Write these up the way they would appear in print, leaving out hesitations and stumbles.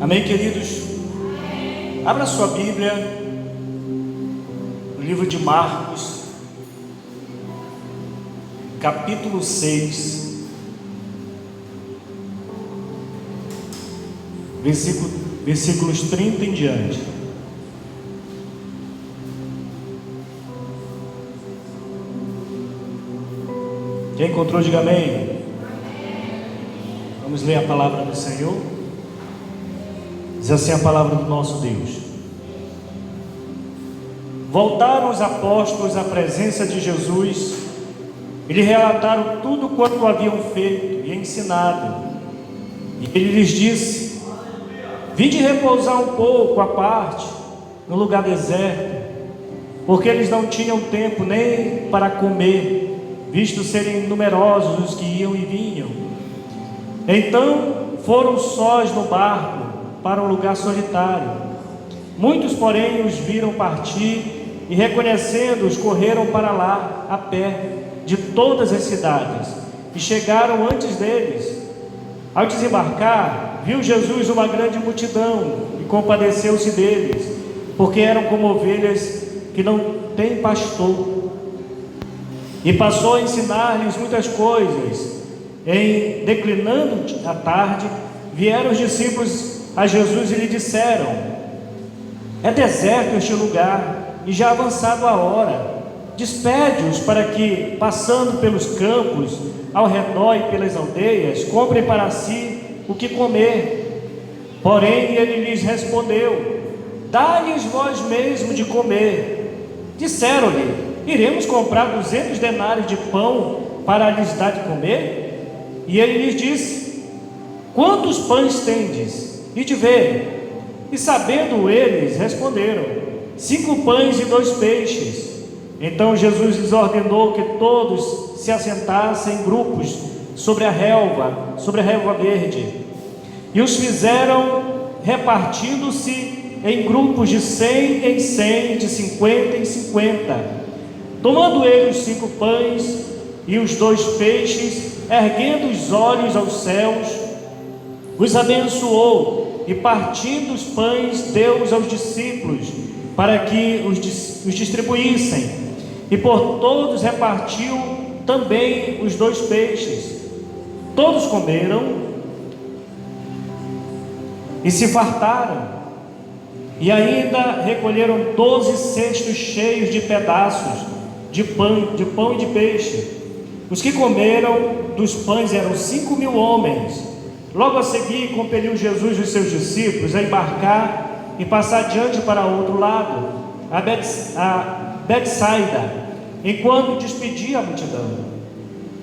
Amém, queridos? Abra sua Bíblia no livro de Marcos, capítulo 6, versículos 30 em diante. Quem encontrou, diga amém. Vamos ler a palavra do Senhor. Diz assim a palavra do nosso Deus: Voltaram os apóstolos à presença de Jesus e lhe relataram tudo quanto haviam feito e ensinado. E ele lhes disse: Vinde repousar um pouco à parte, no lugar deserto, porque eles não tinham tempo nem para comer, visto serem numerosos os que iam e vinham. Então foram sós no barco para um lugar solitário. Muitos, porém, os viram partir e, reconhecendo-os, correram para lá a pé de todas as cidades e chegaram antes deles. Ao desembarcar, viu Jesus uma grande multidão e compadeceu-se deles, porque eram como ovelhas que não têm pastor. E passou a ensinar-lhes muitas coisas. Em declinando a tarde, vieram os discípulos a Jesus e lhe disseram: É deserto este lugar, e já avançado a hora. Despede-os para que, passando pelos campos, ao redor e pelas aldeias, comprem para si o que comer. Porém ele lhes respondeu: Dá-lhes vós mesmo de comer. Disseram-lhe: Iremos comprar 200 denários de pão para lhes dar de comer? E ele lhes disse: Quantos pães tendes? E de ver. E sabendo eles, responderam: 5 pães e 2 peixes. Então Jesus lhes ordenou que todos se assentassem em grupos sobre a relva verde. E os fizeram repartindo-se em grupos de 100 em 100, de 50 em 50. Tomando ele os 5 pães e os 2 peixes, erguendo os olhos aos céus, os abençoou e, partindo os pães, deu-os aos discípulos para que os distribuíssem, e por todos repartiu também os 2 peixes. Todos comeram e se fartaram, e ainda recolheram 12 cestos cheios de pedaços de pão e de peixe. Os que comeram dos pães eram 5.000 homens. Logo a seguir, compeliu Jesus os seus discípulos a embarcar e passar adiante para outro lado, a Betsaida, enquanto despedia a multidão.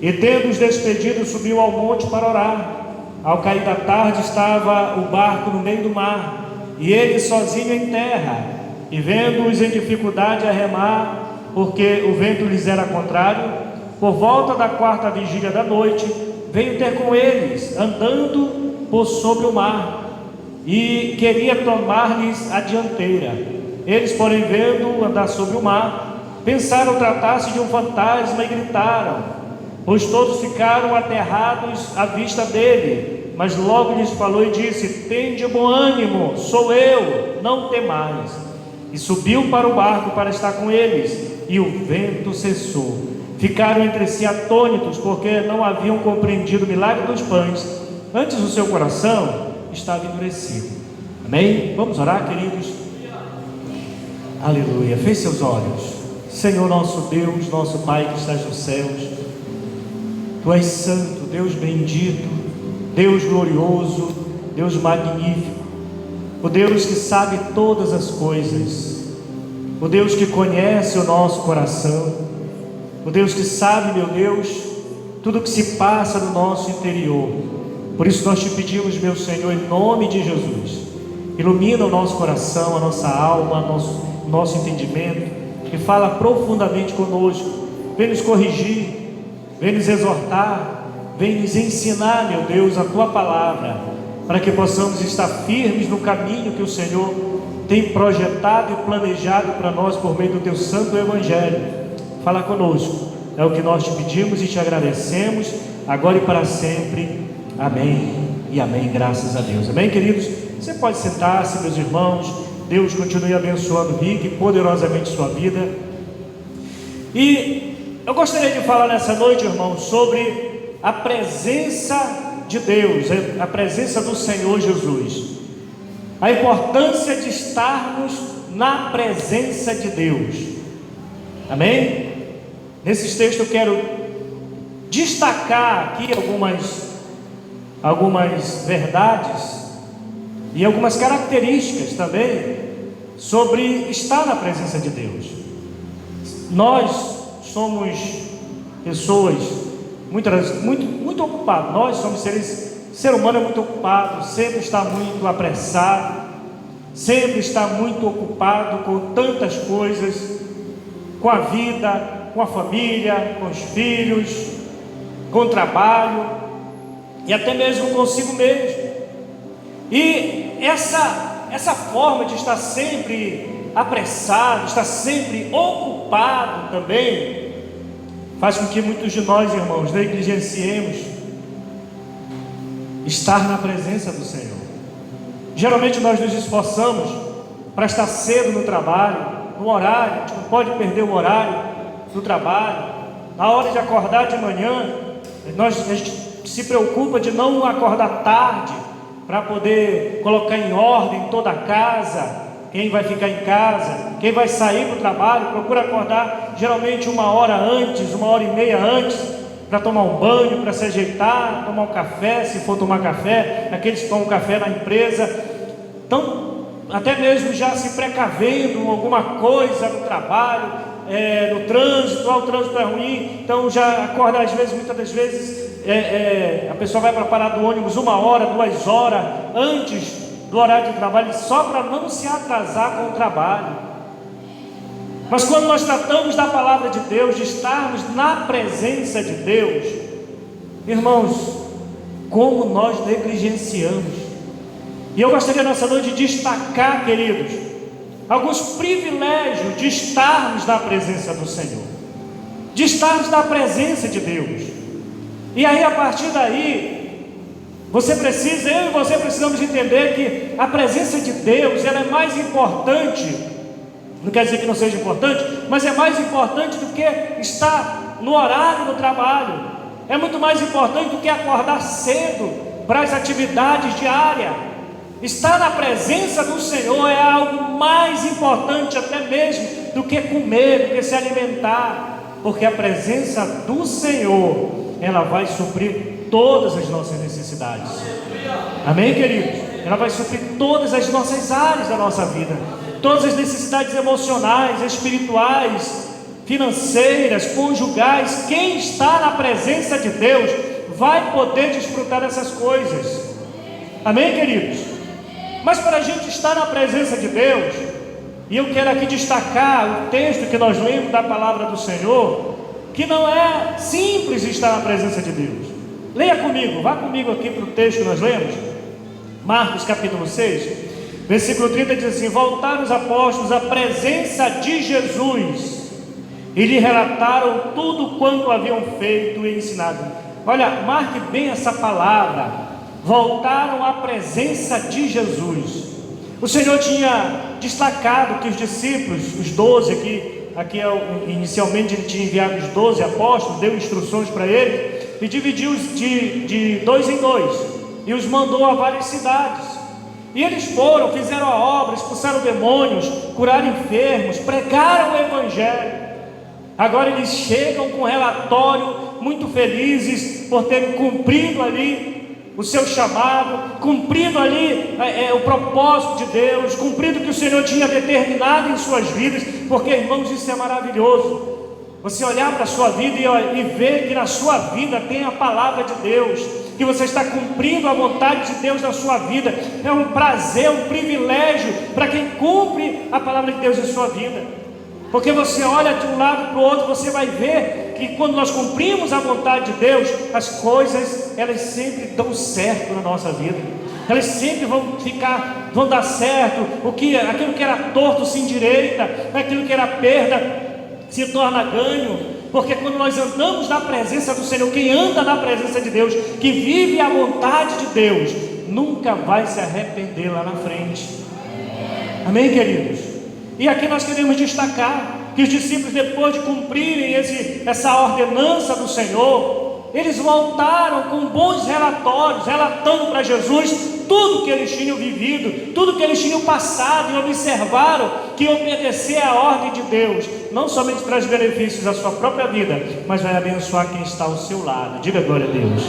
E tendo-os despedido, subiu ao monte para orar. Ao cair da tarde, estava o barco no meio do mar, e ele sozinho em terra. E vendo-os em dificuldade a remar, porque o vento lhes era contrário, por volta da 4ª vigília da noite, veio ter com eles, andando por sobre o mar, e queria tomar-lhes a dianteira. Eles, porém, vendo andar sobre o mar, pensaram tratar-se de um fantasma e gritaram, pois todos ficaram aterrados à vista dele. Mas logo lhes falou e disse: Tende bom ânimo, sou eu, não temais. E subiu para o barco para estar com eles, e o vento cessou. Ficaram entre si atônitos, porque não haviam compreendido o milagre dos pães, antes o seu coração estava endurecido. Amém? Vamos orar, queridos? Aleluia. Feche seus olhos. Senhor nosso Deus, nosso Pai que estás nos céus, Tu és santo, Deus bendito, Deus glorioso, Deus magnífico, o Deus que sabe todas as coisas, o Deus que conhece o nosso coração, o Deus que sabe, meu Deus, tudo que se passa no nosso interior. Por isso nós te pedimos, meu Senhor, em nome de Jesus, ilumina o nosso coração, a nossa alma, nosso entendimento, e fala profundamente conosco. Vem nos corrigir, vem nos exortar, vem nos ensinar, meu Deus, a Tua palavra, para que possamos estar firmes no caminho que o Senhor tem projetado e planejado para nós por meio do Teu santo Evangelho. Fala conosco, é o que nós te pedimos e te agradecemos, agora e para sempre. Amém e amém, graças a Deus. Amém, queridos? Você pode sentar-se, meus irmãos. Deus continue abençoando rica e poderosamente sua vida. E eu gostaria de falar nessa noite, irmãos, sobre a presença de Deus, a presença do Senhor Jesus, a importância de estarmos na presença de Deus. Amém? Nesses textos eu quero destacar aqui algumas verdades e algumas características também sobre estar na presença de Deus. Nós somos pessoas muito ocupadas. Nós somos ser humano é muito ocupado, sempre está muito apressado, sempre está muito ocupado com tantas coisas, com a vida, com a família, com os filhos, com o trabalho e até mesmo consigo mesmo. E essa forma de estar sempre apressado, estar sempre ocupado também, faz com que muitos de nós, irmãos, negligenciemos estar na presença do Senhor. Geralmente nós nos esforçamos para estar cedo no trabalho, no horário, a gente não pode perder o horário do trabalho. Na hora de acordar de manhã, a gente se preocupa de não acordar tarde, para poder colocar em ordem toda a casa. Quem vai ficar em casa, quem vai sair para o trabalho, procura acordar geralmente 1 hora antes, 1h30 antes, para tomar um banho, para se ajeitar, tomar um café, se for tomar café, aqueles que tomam café na empresa, então até mesmo já se precavendo alguma coisa no trabalho, no trânsito, o trânsito é ruim, então já acorda muitas das vezes, a pessoa vai para parar do ônibus 1 hora, 2 horas antes do horário de trabalho, só para não se atrasar com o trabalho. Mas quando nós tratamos da palavra de Deus, de estarmos na presença de Deus, irmãos, como nós negligenciamos. E eu gostaria nessa noite de destacar, queridos, alguns privilégios de estarmos na presença do Senhor, de estarmos na presença de Deus. E aí, a partir daí, eu e você precisamos entender que a presença de Deus, ela é mais importante, não quer dizer que não seja importante, mas é mais importante do que estar no horário do trabalho, é muito mais importante do que acordar cedo para as atividades diárias. Estar na presença do Senhor é algo mais importante até mesmo do que comer, do que se alimentar, porque a presença do Senhor, ela vai suprir todas as nossas necessidades. Amém, queridos? Ela vai suprir todas as nossas áreas da nossa vida, todas as necessidades emocionais, espirituais, financeiras, conjugais. Quem está na presença de Deus vai poder desfrutar dessas coisas. Amém, queridos? Mas para a gente estar na presença de Deus, e eu quero aqui destacar o texto que nós lemos da palavra do Senhor, que não é simples estar na presença de Deus. Leia comigo, vá comigo aqui para o texto que nós lemos, Marcos capítulo 6, versículo 30, diz assim: voltaram os apóstolos à presença de Jesus e lhe relataram tudo quanto haviam feito e ensinado. Olha, marque bem essa palavra, voltaram à presença de Jesus. O Senhor tinha destacado que os discípulos, os 12 aqui inicialmente ele tinha enviado os 12 apóstolos, deu instruções para eles, e dividiu-os de 2 em 2, e os mandou a várias cidades. E eles foram, fizeram a obra, expulsaram demônios, curaram enfermos, pregaram o Evangelho. Agora eles chegam com um relatório, muito felizes por terem cumprido ali o seu chamado, cumprido ali o propósito de Deus, cumprido o que o Senhor tinha determinado em suas vidas. Porque, irmãos, isso é maravilhoso. Você olhar para a sua vida e ver que na sua vida tem a palavra de Deus, que você está cumprindo a vontade de Deus na sua vida. É um prazer, um privilégio para quem cumpre a palavra de Deus em sua vida. Porque você olha de um lado para o outro, você vai ver que quando nós cumprimos a vontade de Deus, as coisas, elas sempre dão certo na nossa vida. Elas sempre vão dar certo. Aquilo que era torto se endireita, aquilo que era perda se torna ganho. Porque quando nós andamos na presença do Senhor, quem anda na presença de Deus, que vive a vontade de Deus, nunca vai se arrepender lá na frente. Amém, queridos? E aqui nós queremos destacar que os discípulos, depois de cumprirem essa ordenança do Senhor, eles voltaram com bons relatórios, relatando para Jesus tudo que eles tinham vivido, tudo que eles tinham passado, e observaram que obedecer à ordem de Deus não somente traz benefícios à sua própria vida, mas vai abençoar quem está ao seu lado. Diga glória a Deus.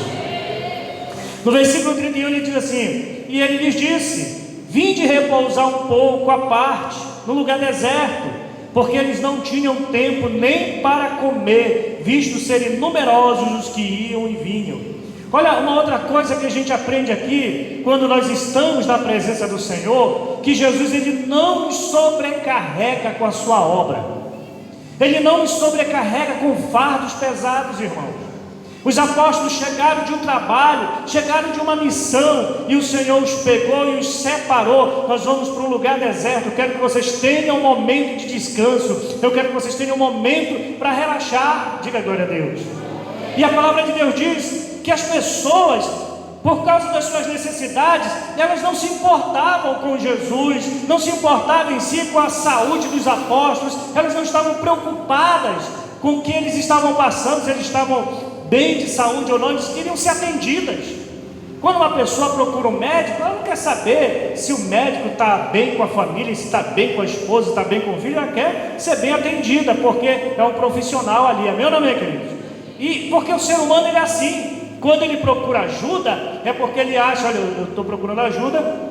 No versículo 31 ele diz assim: e ele lhes disse: vinde repousar um pouco à parte, no lugar deserto, porque eles não tinham tempo nem para comer, visto serem numerosos os que iam e vinham. Olha, uma outra coisa que a gente aprende aqui, quando nós estamos na presença do Senhor, que Jesus, ele não nos sobrecarrega com a sua obra, ele não nos sobrecarrega com fardos pesados, irmãos. Os apóstolos chegaram de um trabalho, chegaram de uma missão, e o Senhor os pegou e os separou. Nós vamos para um lugar deserto. Eu quero que vocês tenham um momento de descanso, eu quero que vocês tenham um momento para relaxar. Diga glória a Deus. E a palavra de Deus diz que as pessoas, por causa das suas necessidades, elas não se importavam com Jesus, não se importavam em si com a saúde dos apóstolos, elas não estavam preocupadas com o que eles estavam passando, se eles estavam bem de saúde ou não, eles queriam ser atendidas. Quando uma pessoa procura um médico, ela não quer saber se o médico está bem com a família, se está bem com a esposa, está bem com o filho, ela quer ser bem atendida, porque é um profissional ali. Amém ou não, meu querido? E porque o ser humano ele é assim. Quando ele procura ajuda, é porque ele acha: olha, eu estou procurando ajuda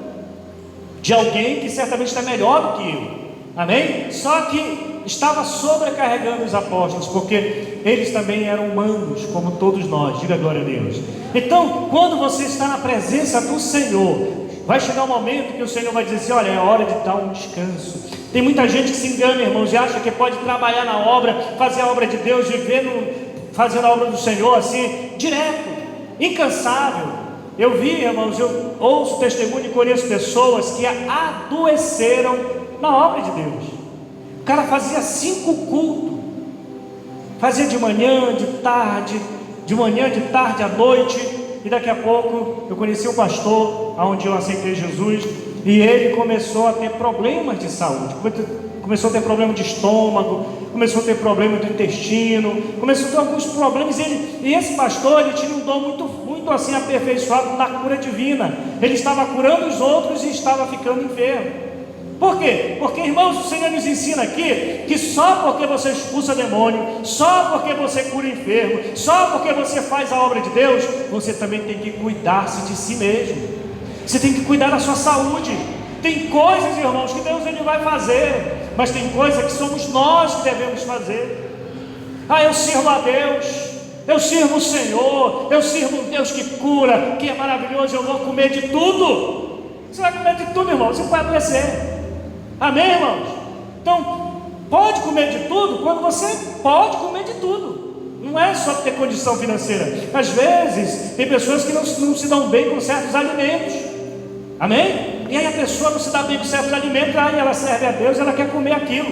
de alguém que certamente está melhor do que eu. Amém? Só que estava sobrecarregando os apóstolos, porque eles também eram humanos, como todos nós. Diga glória a Deus. Então, quando você está na presença do Senhor, vai chegar um momento que o Senhor vai dizer assim: olha, é hora de dar um descanso. Tem muita gente que se engana, irmãos, e acha que pode trabalhar na obra, fazer a obra de Deus, fazendo a obra do Senhor assim, direto, incansável. Eu vi, irmãos, eu ouço testemunho e conheço pessoas que adoeceram na obra de Deus. O cara fazia 5 cultos, fazia de manhã, de tarde, de manhã, de tarde, à noite, e daqui a pouco eu conheci um pastor, onde eu aceitei Jesus, e ele começou a ter problemas de saúde, começou a ter problema de estômago, começou a ter problema do intestino, começou a ter alguns problemas, e esse pastor, ele tinha um dom muito assim aperfeiçoado na cura divina. Ele estava curando os outros e estava ficando enfermo. Por quê? Porque, irmãos, o Senhor nos ensina aqui que só porque você expulsa demônio, só porque você cura enfermo, só porque você faz a obra de Deus, você também tem que cuidar-se de si mesmo. Você tem que cuidar da sua saúde. Tem coisas, irmãos, que Deus ele vai fazer, mas tem coisas que somos nós que devemos fazer. Eu sirvo a Deus, eu sirvo o Senhor, eu sirvo um Deus que cura, que é maravilhoso, eu vou comer de tudo. Você vai comer de tudo, irmão, você vai adoecer. Amém, irmãos? Então, pode comer de tudo quando você pode comer de tudo. Não é só ter condição financeira. Às vezes, tem pessoas que não se dão bem com certos alimentos. Amém? E aí a pessoa não se dá bem com certos alimentos, aí ela serve a Deus, ela quer comer aquilo.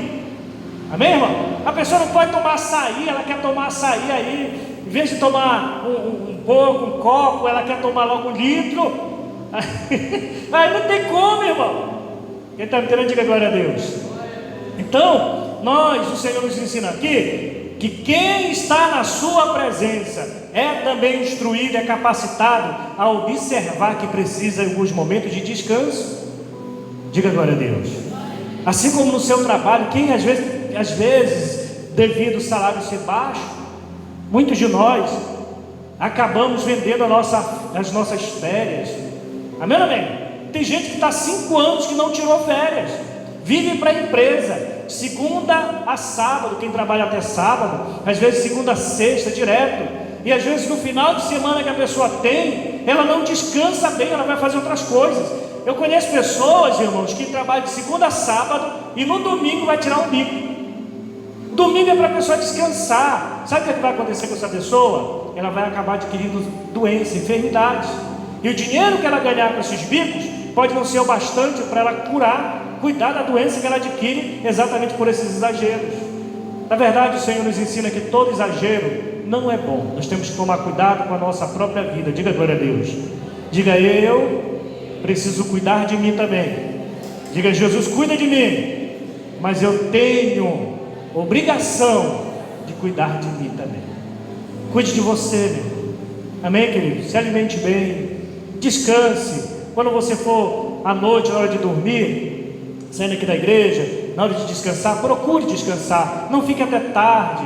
Amém, irmão? A pessoa não pode tomar açaí, ela quer tomar açaí aí, em vez de tomar um pouco, um copo, ela quer tomar logo 1 litro. Aí não tem como, irmão. Quem está me entendendo, diga glória a Deus. Então, o Senhor nos ensina aqui, que quem está na sua presença é também instruído, é capacitado a observar que precisa em alguns momentos de descanso. Diga glória a Deus. Assim como no seu trabalho, quem às vezes devido ao salário ser baixo, muitos de nós acabamos vendendo as nossas férias. Amém ou amém? Tem gente que está 5 anos que não tirou férias, vive para a empresa, segunda a sábado, quem trabalha até sábado, às vezes segunda a sexta direto, e às vezes no final de semana que a pessoa tem, ela não descansa bem, ela vai fazer outras coisas. Eu conheço pessoas, irmãos, que trabalham de segunda a sábado e no domingo vai tirar um bico. Domingo é para a pessoa descansar. Sabe o que vai acontecer com essa pessoa? Ela vai acabar adquirindo doenças, enfermidades, e o dinheiro que ela ganhar com esses bicos pode não ser o bastante para ela cuidar da doença que ela adquire exatamente por esses exageros. Na verdade, o Senhor nos ensina que todo exagero não é bom. Nós temos que tomar cuidado com a nossa própria vida. Diga glória a Deus. Diga: eu preciso cuidar de mim também. Diga: Jesus cuida de mim, mas eu tenho obrigação de cuidar de mim também. Cuide de você, meu. Amém, querido? Se alimente bem, descanse. Quando você for à noite, na hora de dormir, saindo aqui da igreja, na hora de descansar, procure descansar. Não fique até tarde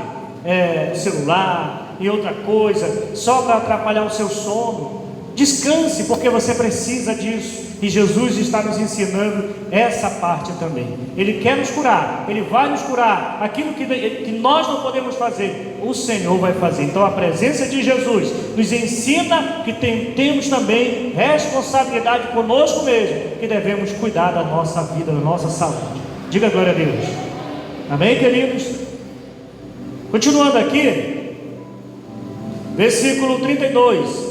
no celular e outra coisa, só para atrapalhar o seu sono. Descanse, porque você precisa disso. E Jesus está nos ensinando essa parte também. Ele quer nos curar, Ele vai nos curar. Aquilo que nós não podemos fazer, o Senhor vai fazer. Então a presença de Jesus nos ensina que temos também responsabilidade conosco mesmo, que devemos cuidar da nossa vida, da nossa saúde. Diga glória a Deus. Amém, queridos? Continuando aqui, versículo 32.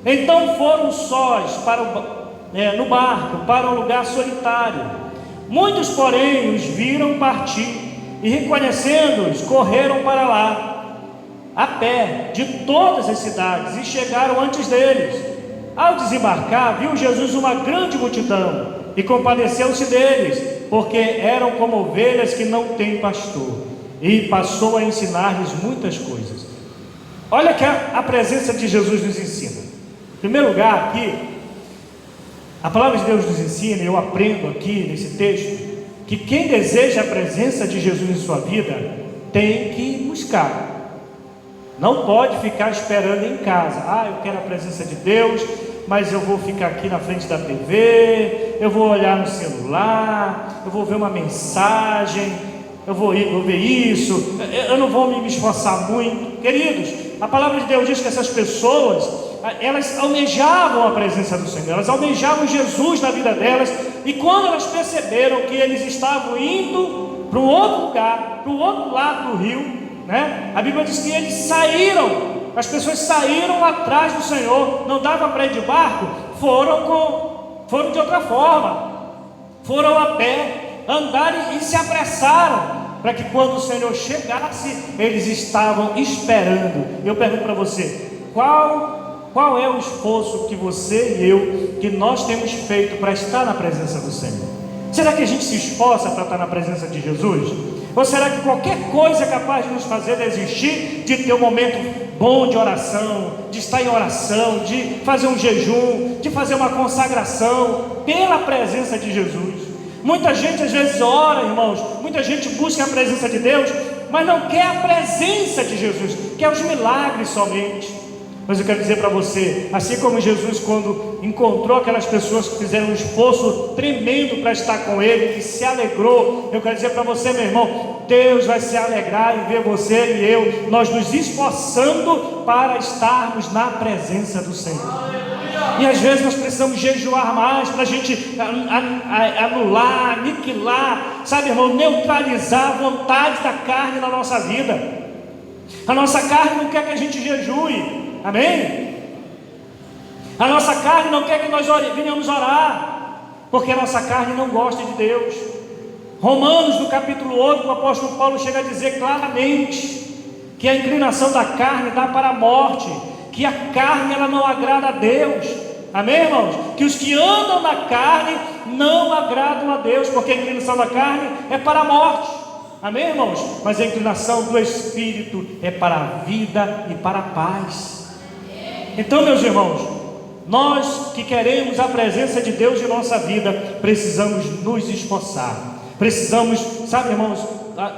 Então foram sós no barco, para um lugar solitário. Muitos, porém, os viram partir, e reconhecendo-os, correram para lá, a pé, de todas as cidades, e chegaram antes deles. Ao desembarcar, viu Jesus uma grande multidão, e compadeceu-se deles, porque eram como ovelhas que não têm pastor, e passou a ensinar-lhes muitas coisas. Olha que a presença de Jesus nos ensina. Em primeiro lugar, aqui, a palavra de Deus nos ensina, e eu aprendo aqui nesse texto, que quem deseja a presença de Jesus em sua vida, tem que buscar. Não pode ficar esperando em casa. Eu quero a presença de Deus, mas eu vou ficar aqui na frente da TV, eu vou olhar no celular, eu vou ver uma mensagem, eu vou ver isso, eu não vou me esforçar muito. Queridos, a palavra de Deus diz que essas pessoas, elas almejavam a presença do Senhor, elas almejavam Jesus na vida delas, e quando elas perceberam que eles estavam indo para um outro lugar, para o outro lado do rio, né? A Bíblia diz que eles saíram, as pessoas saíram atrás do Senhor, não dava para ir de barco, foram de outra forma, foram a pé, andaram e se apressaram, para que quando o Senhor chegasse, eles estavam esperando. Eu pergunto para você, qual é o esforço que você e eu, que nós temos feito para estar na presença do Senhor? Será que a gente se esforça para estar na presença de Jesus? Ou será que qualquer coisa é capaz de nos fazer desistir de ter um momento bom de oração, de estar em oração, de fazer um jejum, de fazer uma consagração pela presença de Jesus? Muita gente às vezes ora, irmãos, muita gente busca a presença de Deus, mas não quer a presença de Jesus, quer os milagres somente. Mas eu quero dizer para você, assim como Jesus, quando encontrou aquelas pessoas que fizeram um esforço tremendo para estar com Ele, que se alegrou, eu quero dizer para você, meu irmão, Deus vai se alegrar em ver você e eu, nós nos esforçando para estarmos na presença do Senhor. E às vezes nós precisamos jejuar mais, para a gente anular, aniquilar, sabe, irmão, neutralizar a vontade da carne na nossa vida. A nossa carne não quer que a gente jejue. Amém? A nossa carne não quer que nós venhamos orar, porque a nossa carne não gosta de Deus. Romanos, no capítulo 8, o apóstolo Paulo chega a dizer claramente que a inclinação da carne dá para a morte, que a carne ela não agrada a Deus. Amém, irmãos? Que os que andam na carne não agradam a Deus, porque a inclinação da carne é para a morte. Amém, irmãos? Mas a inclinação do Espírito é para a vida e para a paz. Então, meus irmãos, nós que queremos a presença de Deus em nossa vida, precisamos nos esforçar. Precisamos, sabe, irmãos,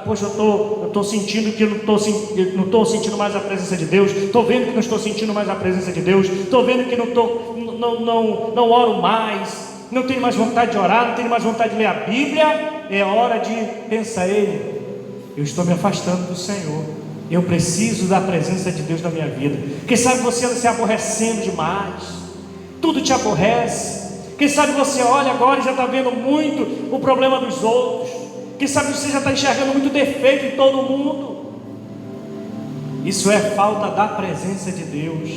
poxa, eu estou sentindo que não estou sentindo mais a presença de Deus, estou vendo que não estou sentindo mais a presença de Deus, estou vendo que não oro mais, não tenho mais vontade de orar, não tenho mais vontade de ler a Bíblia. É hora de pensar, eu estou me afastando do Senhor. Eu preciso da presença de Deus na minha vida. Quem sabe você anda se aborrecendo demais, tudo te aborrece. Quem sabe você olha agora e já está vendo muito o problema dos outros. Quem sabe você já está enxergando muito defeito em todo mundo. Isso é falta da presença de Deus.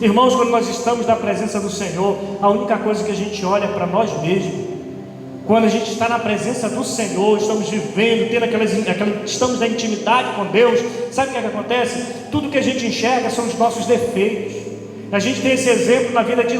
Irmãos, quando nós estamos na presença do Senhor, a única coisa que a gente olha é para nós mesmos. Quando a gente está na presença do Senhor, estamos vivendo, estamos na intimidade com Deus, sabe o que acontece? Tudo que a gente enxerga são os nossos defeitos. A gente tem esse exemplo na vida de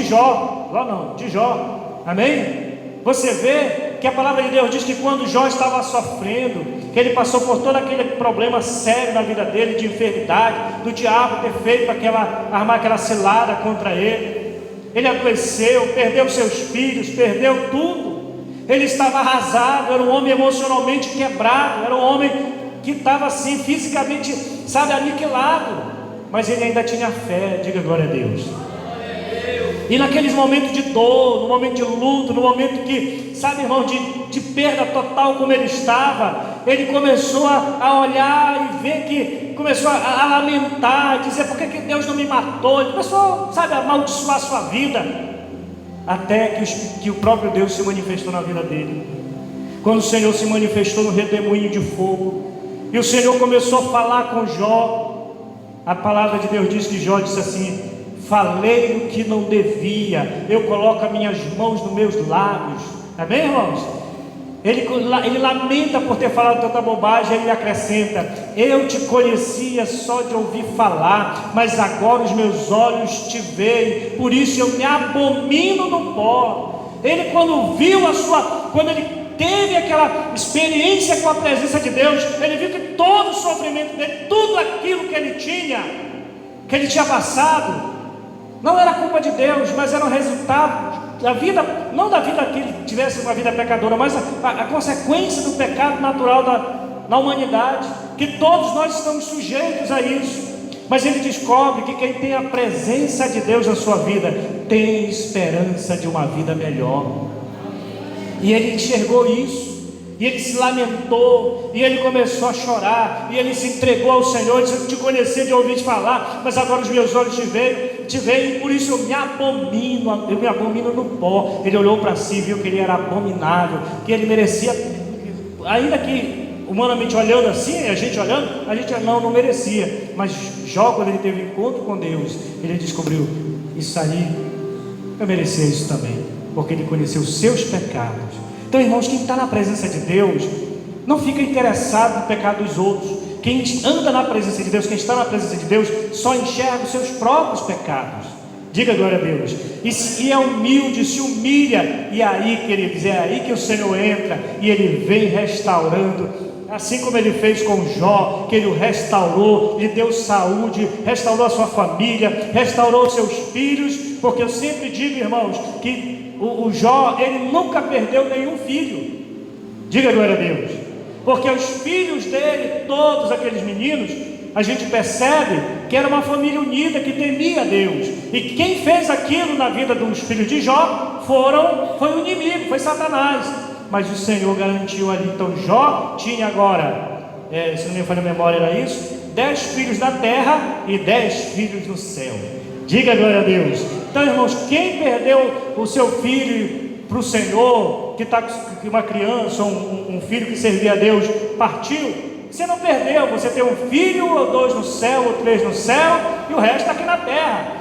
Jó, amém? Você vê que a palavra de Deus diz que quando Jó estava sofrendo, que ele passou por todo aquele problema sério na vida dele, de enfermidade, do diabo ter feito armar aquela cilada contra ele, ele adoeceu, perdeu seus filhos, perdeu tudo, ele estava arrasado, era um homem emocionalmente quebrado, era um homem que estava assim, fisicamente, aniquilado, mas ele ainda tinha fé. Diga glória a Deus. E naqueles momentos de dor, no momento de luto, no momento que, irmão, de perda total como ele estava, ele começou a olhar e ver que, começou a lamentar, dizer: por que Deus não me matou? Ele começou, a amaldiçoar a sua vida, até que o próprio Deus se manifestou na vida dele. Quando o Senhor se manifestou no redemoinho de fogo, e o Senhor começou a falar com Jó, a palavra de Deus diz que Jó disse assim: falei o que não devia, eu coloco as minhas mãos nos meus lábios. Amém, irmãos? Ele lamenta por ter falado tanta bobagem. Ele acrescenta: eu te conhecia só de ouvir falar, mas agora os meus olhos te veem, por isso eu me abomino no pó. Ele, quando ele teve aquela experiência com a presença de Deus, ele viu que todo o sofrimento dele, tudo aquilo que ele tinha passado, não era culpa de Deus, mas era um resultado da vida, não da vida que ele tivesse uma vida pecadora, mas a consequência do pecado natural na humanidade, que todos nós estamos sujeitos a isso. Mas ele descobre que quem tem a presença de Deus na sua vida tem esperança de uma vida melhor. E ele enxergou isso, e ele se lamentou, e ele começou a chorar, e ele se entregou ao Senhor. Disse: eu te conhecia de ouvir te falar, mas agora os meus olhos te veem, e por isso eu me abomino no pó. Ele olhou para si, viu que ele era abominável, que ele merecia, ainda que humanamente olhando assim, a gente não merecia, mas Jó, quando ele teve encontro com Deus, ele descobriu: isso aí, eu merecia isso também, porque ele conheceu os seus pecados. Então, irmãos, quem está na presença de Deus não fica interessado no pecado dos outros. Quem anda na presença de Deus, quem está na presença de Deus, só enxerga os seus próprios pecados. Diga glória a Deus. E é humilde, se humilha. E aí, queridos, é aí que o Senhor entra e Ele vem restaurando, assim como Ele fez com Jó, que Ele o restaurou, lhe deu saúde, restaurou a sua família, restaurou os seus filhos. Porque eu sempre digo, irmãos, que o Jó, ele nunca perdeu nenhum filho. Diga glória a Deus. Porque os filhos dele, todos aqueles meninos, a gente percebe que era uma família unida, que temia a Deus. E quem fez aquilo na vida dos filhos de Jó foi o inimigo, foi Satanás. Mas o Senhor garantiu ali. Então Jó tinha agora, se não me falha a memória, era isso, 10 filhos na terra e 10 filhos no céu. Diga glória a Deus. Então, irmãos, quem perdeu o seu filho para o Senhor, que uma criança, um filho que servia a Deus, partiu, você não perdeu. Você tem um filho ou 2 no céu, ou 3 no céu, e o resto está aqui na terra,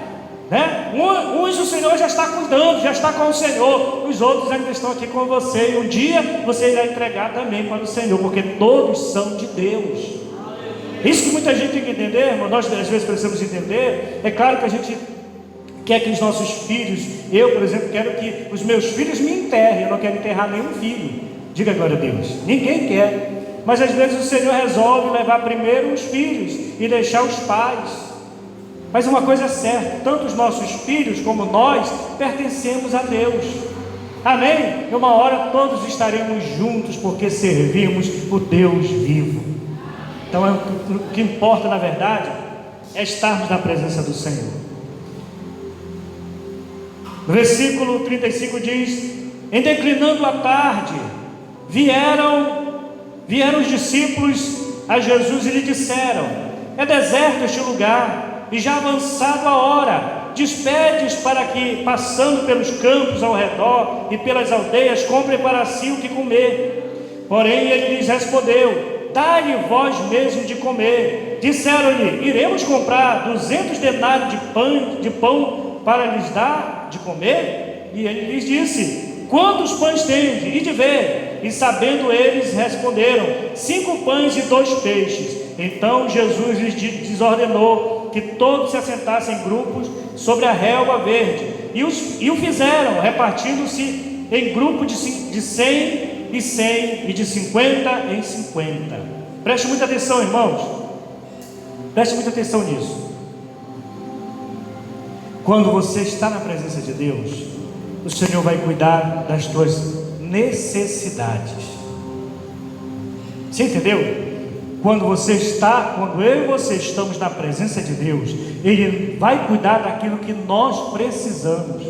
né? Uns o Senhor já está cuidando, já está com o Senhor, os outros ainda estão aqui com você, e um dia você irá entregar também para o Senhor, porque todos são de Deus. Isso que muita gente tem que entender, irmão. Nós às vezes precisamos entender. É claro que a gente quer que os nossos filhos, eu por exemplo, quero que os meus filhos me enterrem. Eu não quero enterrar nenhum filho. Diga glória a Deus. Ninguém quer. Mas às vezes o Senhor resolve levar primeiro os filhos e deixar os pais. Mas uma coisa é certa: tanto os nossos filhos como nós pertencemos a Deus. Amém? E uma hora todos estaremos juntos, porque servimos o Deus vivo. Então o que importa na verdade é estarmos na presença do Senhor. No versículo 35 diz: em declinando a tarde, vieram os discípulos a Jesus e lhe disseram: é deserto este lugar, e já avançado a hora, despede-os para que, passando pelos campos ao redor e pelas aldeias, comprem para si o que comer. Porém ele lhes respondeu: dai-lhe vós mesmo de comer. Disseram-lhe: iremos comprar 200 denários de pão para lhes dar de comer? E ele lhes disse: quantos pães tendes? E de ver. E sabendo eles, responderam: 5 pães e 2 peixes. Então Jesus lhes ordenou que todos se assentassem em grupos sobre a relva verde. E o fizeram, repartindo-se em grupos de 100 e 100, e de 50 em 50. Preste muita atenção, irmãos. Preste muita atenção nisso. Quando você está na presença de Deus, o Senhor vai cuidar das tuas necessidades. Você entendeu? Quando eu e você estamos na presença de Deus, Ele vai cuidar daquilo que nós precisamos.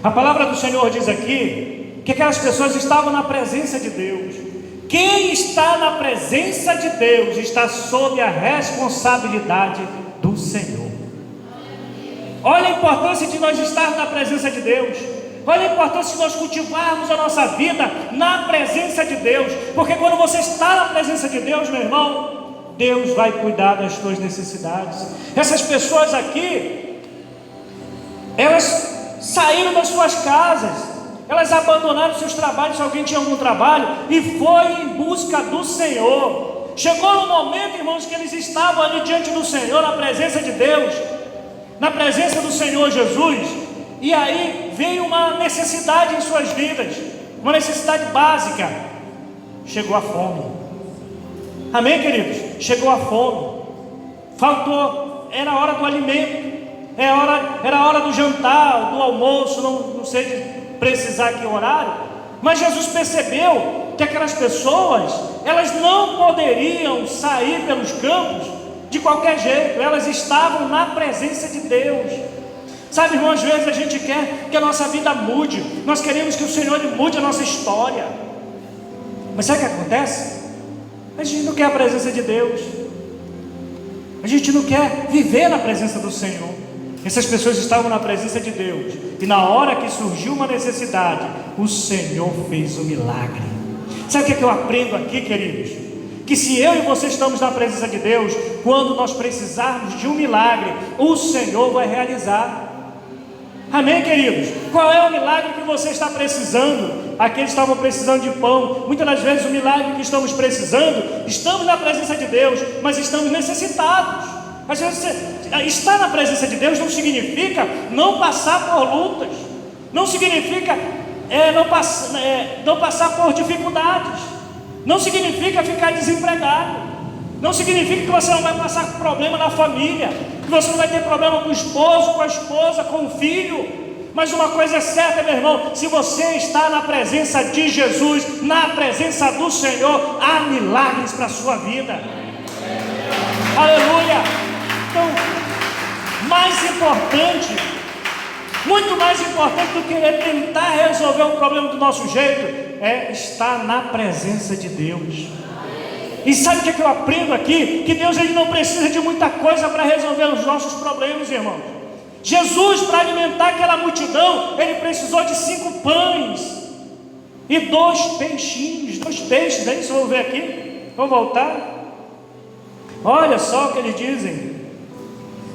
A palavra do Senhor diz aqui que aquelas pessoas estavam na presença de Deus. Quem está na presença de Deus está sob a responsabilidade do Senhor. Olha a importância de nós estarmos na presença de Deus. Olha a importância de nós cultivarmos a nossa vida na presença de Deus. Porque quando você está na presença de Deus, meu irmão, Deus vai cuidar das suas necessidades. Essas pessoas aqui, elas saíram das suas casas, elas abandonaram seus trabalhos, se alguém tinha algum trabalho, e foi em busca do Senhor. Chegou no momento, irmãos, que eles estavam ali diante do Senhor, na presença de Deus, na presença do Senhor Jesus, e aí veio uma necessidade em suas vidas, uma necessidade básica. Chegou a fome. Amém, queridos? Chegou a fome. Faltou, era a hora do alimento, era a hora do jantar, do almoço, não sei precisar que horário, mas Jesus percebeu que aquelas pessoas, elas não poderiam sair pelos campos de qualquer jeito, elas estavam na presença de Deus. Sabe, irmão, às vezes a gente quer que a nossa vida mude, nós queremos que o Senhor mude a nossa história, mas sabe o que acontece? A gente não quer a presença de Deus, a gente não quer viver na presença do Senhor. Essas pessoas estavam na presença de Deus, e na hora que surgiu uma necessidade, o Senhor fez o milagre. Sabe o que eu aprendo aqui, queridos? Que se eu e você estamos na presença de Deus, quando nós precisarmos de um milagre, o Senhor vai realizar. Amém, queridos? Qual é o milagre que você está precisando? Aqueles estavam precisando de pão. Muitas das vezes o milagre que estamos precisando, estamos na presença de Deus, mas estamos necessitados. Às vezes estar na presença de Deus não significa não passar por lutas, não significa não passar por dificuldades, não significa ficar desempregado, não significa que você não vai passar por problema na família, que você não vai ter problema com o esposo, com a esposa, com o filho. Mas uma coisa é certa, meu irmão, se você está na presença de Jesus, na presença do Senhor, há milagres para a sua vida. Aleluia! Então, muito mais importante do que tentar resolver um problema do nosso jeito, é estar na presença de Deus. E sabe o que eu aprendo aqui? Que Deus, ele não precisa de muita coisa para resolver os nossos problemas, irmãos. Jesus, para alimentar aquela multidão, ele precisou de 5 pães e 2 peixinhos, 2 peixes, é isso? Vamos ver aqui, vamos voltar. Olha só o que eles dizem.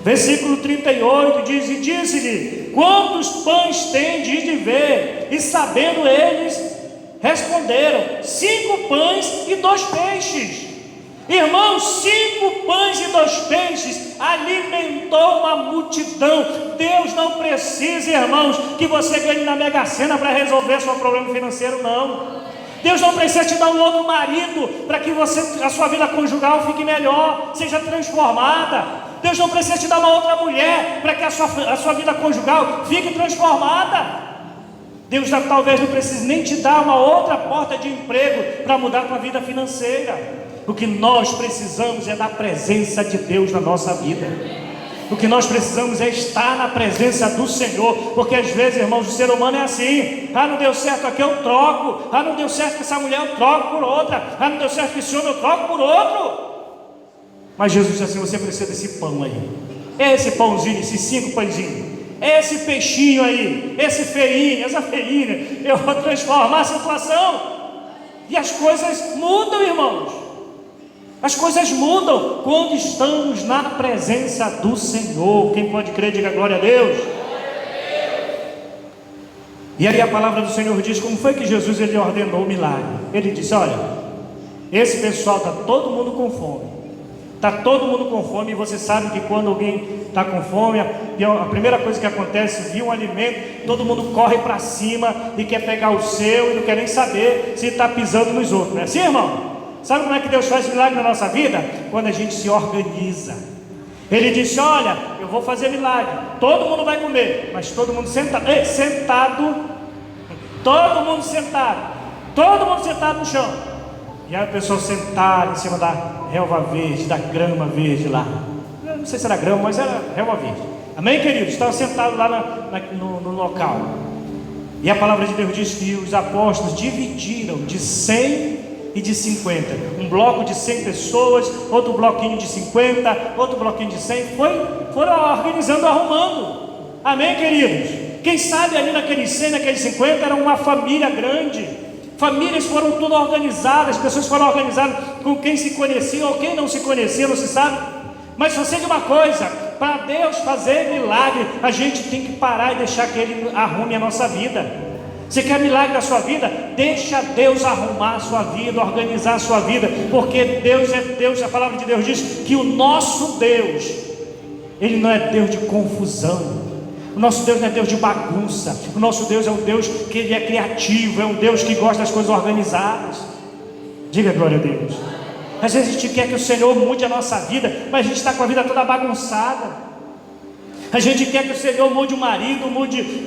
Versículo 38 diz: e disse-lhe: quantos pães tendes de ver? E sabendo eles, responderam: 5 pães e 2 peixes. Irmãos, 5 pães e 2 peixes alimentou uma multidão. Deus não precisa, irmãos, que você ganhe na Mega Sena para resolver seu problema financeiro, não. Deus não precisa te dar um outro marido para que a sua vida conjugal fique melhor, seja transformada. Deus não precisa te dar uma outra mulher para que a sua vida conjugal fique transformada. Deus talvez não precise nem te dar uma outra porta de emprego para mudar a tua vida financeira. O que nós precisamos é da presença de Deus na nossa vida. O que nós precisamos é estar na presença do Senhor. Porque às vezes, irmãos, o ser humano é assim: ah, não deu certo aqui, eu troco. Ah, não deu certo com essa mulher, eu troco por outra. Ah, não deu certo com esse homem, eu troco por outro. Mas Jesus disse assim: você precisa desse pão aí, esse pãozinho, esses 5 pãezinhos, esse peixinho aí, esse feinho, essa feinha, eu vou transformar a situação. E as coisas mudam, irmãos. As coisas mudam quando estamos na presença do Senhor. Quem pode crer, diga glória a Deus. E aí a palavra do Senhor diz como foi que Jesus ele ordenou o milagre. Ele disse: olha, esse pessoal está todo mundo com fome. Está todo mundo com fome, e você sabe que quando alguém está com fome, a primeira coisa que acontece, viu um alimento, todo mundo corre para cima e quer pegar o seu e não quer nem saber se está pisando nos outros. Não é assim, irmão? Sabe como é que Deus faz milagre na nossa vida? Quando a gente se organiza. Ele disse: olha, eu vou fazer milagre, todo mundo vai comer, mas todo mundo sentado, todo mundo sentado no chão. E aí a pessoa sentada em cima da relva verde, da grama verde lá. Eu não sei se era grama, mas era relva verde. Amém, queridos? Estavam sentados lá no local. E a palavra de Deus diz que os apóstolos dividiram de 100 e de 50. Um bloco de 100 pessoas, outro bloquinho de 50, outro bloquinho de 100. Foram organizando, arrumando. Amém, queridos? Quem sabe ali naqueles 100, naqueles 50, era uma família grande. Famílias foram tudo organizadas, pessoas foram organizadas com quem se conhecia ou quem não se conhecia, não se sabe. Mas só sei de uma coisa: para Deus fazer milagre, a gente tem que parar e deixar que Ele arrume a nossa vida. Você quer milagre na sua vida? Deixa Deus arrumar a sua vida, organizar a sua vida, porque Deus é Deus. A palavra de Deus diz que o nosso Deus, Ele não é Deus de confusão. O nosso Deus não é Deus de bagunça. O nosso Deus é um Deus que Ele é criativo, é um Deus que gosta das coisas organizadas. Diga glória a Deus. Às vezes a gente quer que o Senhor mude a nossa vida, mas a gente está com a vida toda bagunçada. A gente quer que o Senhor mude o marido, mude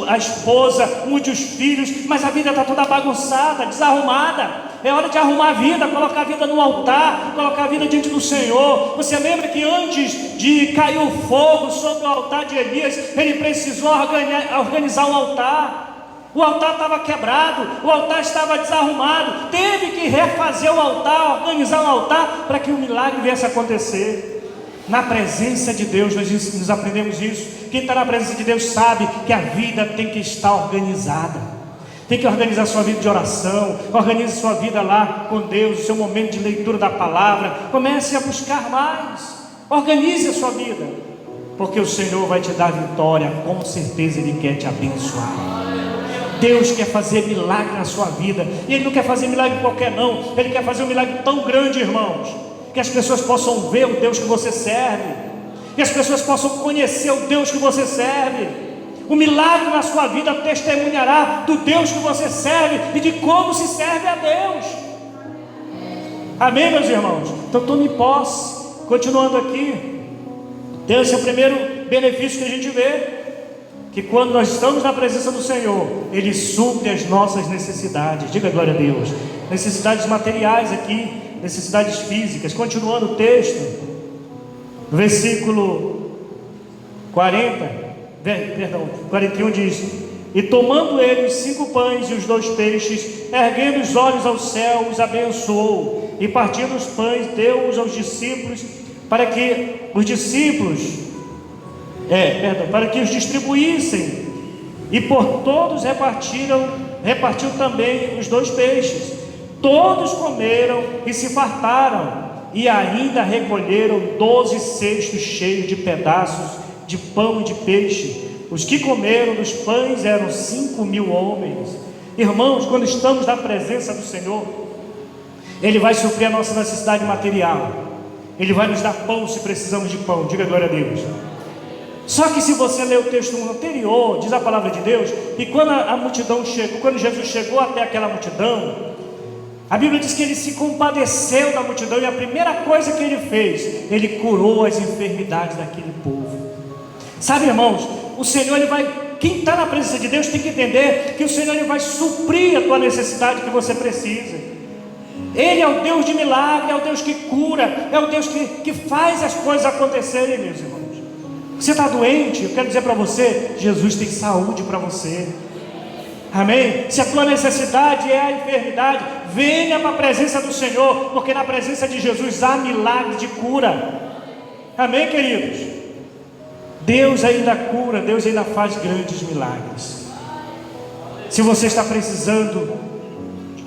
a esposa, mude os filhos, mas a vida está toda bagunçada, desarrumada. É hora de arrumar a vida, colocar a vida no altar, colocar a vida diante do Senhor. Você lembra que antes de cair o fogo sobre o altar de Elias, ele precisou organizar o altar. O altar estava quebrado, o altar estava desarrumado, teve que refazer o altar, organizar o altar, para que o milagre viesse a acontecer. Na presença de Deus, nós aprendemos isso. Quem está na presença de Deus sabe que a vida tem que estar organizada. Tem que organizar sua vida de oração, organize sua vida lá com Deus, o seu momento de leitura da palavra. Comece a buscar mais, organize a sua vida, porque o Senhor vai te dar vitória, com certeza Ele quer te abençoar. Deus quer fazer milagre na sua vida, e Ele não quer fazer milagre qualquer não, Ele quer fazer um milagre tão grande, irmãos, que as pessoas possam ver o Deus que você serve, que as pessoas possam conhecer o Deus que você serve. O milagre na sua vida testemunhará do Deus que você serve e de como se serve a Deus. Amém, meus irmãos? Então tome posse. Continuando aqui, esse é o primeiro benefício que a gente vê, que quando nós estamos na presença do Senhor, Ele supre as nossas necessidades. Diga glória a Deus. Necessidades materiais aqui, necessidades físicas. Continuando o texto, versículo 41 diz: e tomando ele os 5 pães e os 2 peixes, erguendo os olhos ao céu, os abençoou, e partindo os pães, deu-os aos discípulos, para que os distribuíssem, e por todos repartiu também os 2 peixes. Todos comeram e se fartaram, e ainda recolheram 12 cestos cheios de pedaços de pão e de peixe. Os que comeram dos pães eram 5.000 homens. Irmãos, quando estamos na presença do Senhor, Ele vai suprir a nossa necessidade material, Ele vai nos dar pão se precisamos de pão. Diga glória a Deus. Só que se você ler o texto anterior, diz a palavra de Deus, e quando a multidão chegou, quando Jesus chegou até aquela multidão, a Bíblia diz que Ele se compadeceu da multidão, e a primeira coisa que Ele fez, Ele curou as enfermidades daquele povo. Sabe, irmãos, o Senhor, Ele vai, quem está na presença de Deus tem que entender que o Senhor, Ele vai suprir a tua necessidade que você precisa. Ele é o Deus de milagre, é o Deus que cura, é o Deus que faz as coisas acontecerem, meus irmãos. Você está doente? Eu quero dizer para você, Jesus tem saúde para você. Amém? Se a tua necessidade é a enfermidade, venha para a presença do Senhor, porque na presença de Jesus há milagre de cura. Amém, queridos? Deus ainda cura, Deus ainda faz grandes milagres. Se você está precisando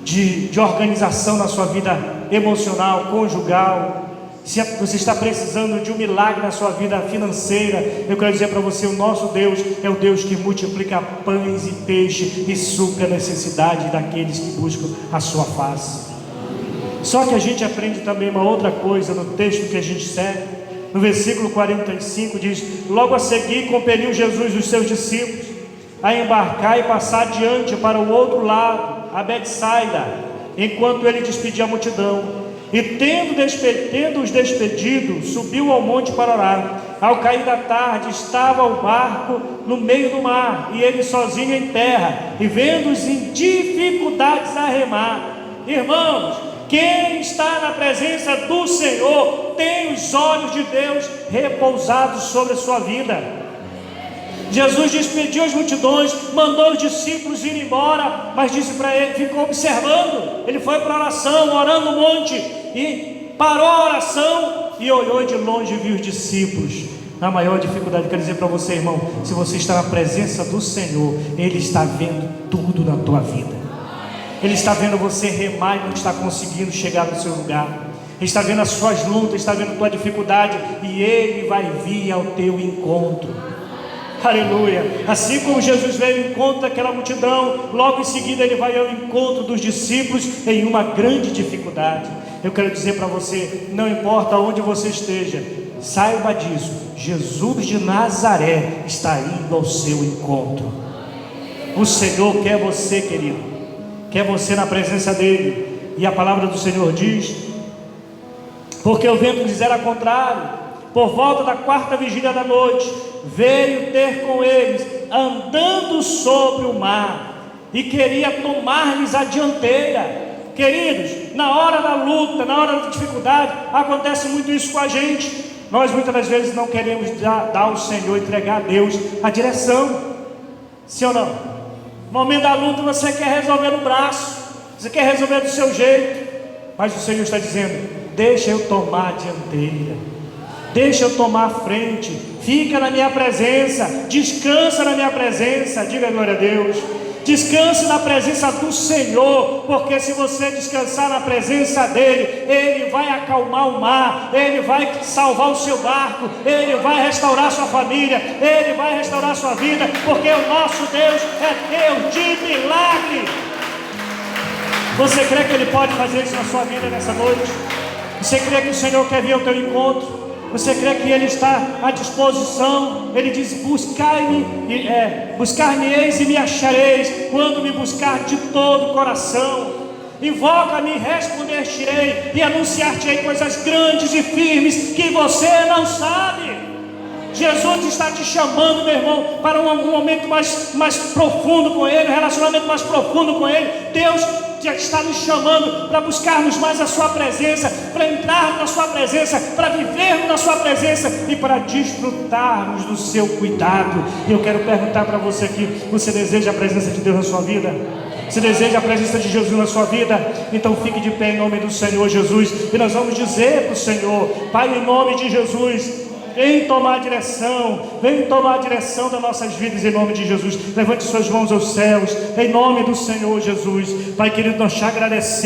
de organização na sua vida emocional, conjugal, Se você está precisando de um milagre na sua vida financeira, eu quero dizer para você, o nosso Deus é o Deus que multiplica pães e peixe e supre a necessidade daqueles que buscam a sua face. Só que a gente aprende também uma outra coisa no texto que a gente segue. No versículo 45 diz: logo a seguir compeliu Jesus os seus discípulos a embarcar e passar adiante para o outro lado, a Betsaida, enquanto ele despedia a multidão. E tendo-os despedido, subiu ao monte para orar. Ao cair da tarde, estava o barco no meio do mar, e ele sozinho em terra, e vendo-os em dificuldades a remar. Irmãos, quem está na presença do Senhor tem os olhos de Deus repousados sobre a sua vida. Jesus despediu as multidões, mandou os discípulos ir embora, mas disse para ele, ficou observando. Ele foi para a oração, orando no monte, e parou a oração e olhou de longe e viu os discípulos na maior dificuldade. Quero dizer para você, irmão, se você está na presença do Senhor, Ele está vendo tudo na tua vida. Ele está vendo você remar e não está conseguindo chegar no seu lugar. Ele está vendo as suas lutas, está vendo a tua dificuldade, e Ele vai vir ao teu encontro. Aleluia. Assim como Jesus veio ao encontro daquela multidão, logo em seguida Ele vai ao encontro dos discípulos em uma grande dificuldade. Eu quero dizer para você, não importa onde você esteja, saiba disso, Jesus de Nazaré está indo ao seu encontro. O Senhor quer você, querido, quer você na presença dEle. E a palavra do Senhor diz: porque o vento lhes era contrário, por volta da 4ª vigília da noite, veio ter com eles, andando sobre o mar, e queria tomar-lhes a dianteira. Queridos, na hora da luta, na hora da dificuldade, acontece muito isso com a gente. Nós muitas das vezes não queremos dar ao Senhor, entregar a Deus a direção. Sim ou não? No momento da luta você quer resolver no braço, você quer resolver do seu jeito, mas o Senhor está dizendo: deixa eu tomar a dianteira, deixa eu tomar a frente, fica na minha presença, descansa na minha presença. Diga glória a Deus. Descanse na presença do Senhor, porque se você descansar na presença dEle, Ele vai acalmar o mar, Ele vai salvar o seu barco, Ele vai restaurar sua família, Ele vai restaurar sua vida, porque o nosso Deus é Deus de milagre. Você crê que Ele pode fazer isso na sua vida nessa noite? Você crê que o Senhor quer vir ao teu encontro? Você crê que Ele está à disposição? Ele diz: buscar-me-eis e me achareis, quando me buscar de todo o coração. Invoca-me e responder-te-ei, e anunciar-te-ei coisas grandes e firmes que você não sabe. Jesus está te chamando, meu irmão, para um momento mais profundo com Ele, um relacionamento mais profundo com Ele. Deus já está nos chamando para buscarmos mais a sua presença, para entrarmos na sua presença, para vivermos na sua presença e para desfrutarmos do seu cuidado. E eu quero perguntar para você aqui: você deseja a presença de Deus na sua vida? Você deseja a presença de Jesus na sua vida? Então fique de pé em nome do Senhor Jesus, e nós vamos dizer para o Senhor: Pai, em nome de Jesus, vem tomar a direção das nossas vidas em nome de Jesus. Levante suas mãos aos céus, em nome do Senhor Jesus. Pai querido, nós te agradecemos.